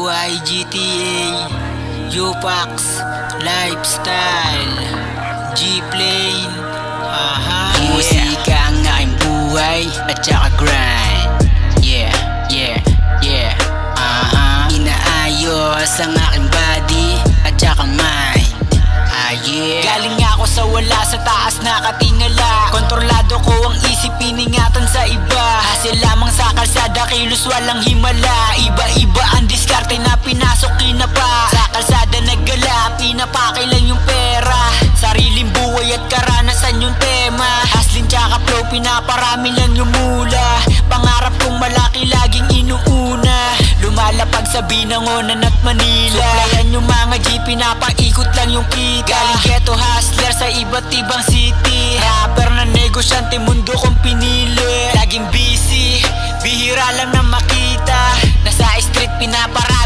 buhay GTA, Upax, lifestyle, G-Plane, musika ang aking buhay at saka grind. Yeah, yeah, yeah, inaayos ang aking body at saka mind. Yeah. Galing ako sa wala, sa taas nakatingala. Kontrolado ko ang isip, iningatan sa iba. Hasil lamang sa kalsada, kilos walang himala. Iba-iba ang diskarte na pinasok, kinapa. Sa kalsada naggala, pinapakilan yung pera. Sariling buhay at karanasan yung tema. Hustling tsaka flow, pinaparami lang yung mula. Pangarap kong malaki, laging inuuna. Lumalapag sa Binangonan at Manila. Suplayan yung mga jeep, pinapaikot lang yung kita. Galing ghetto hustler sa iba't ibang city. Rapper na negosyante, mundo kong pinili. Laging busy, bihira lang na makita. Nasa street pinapara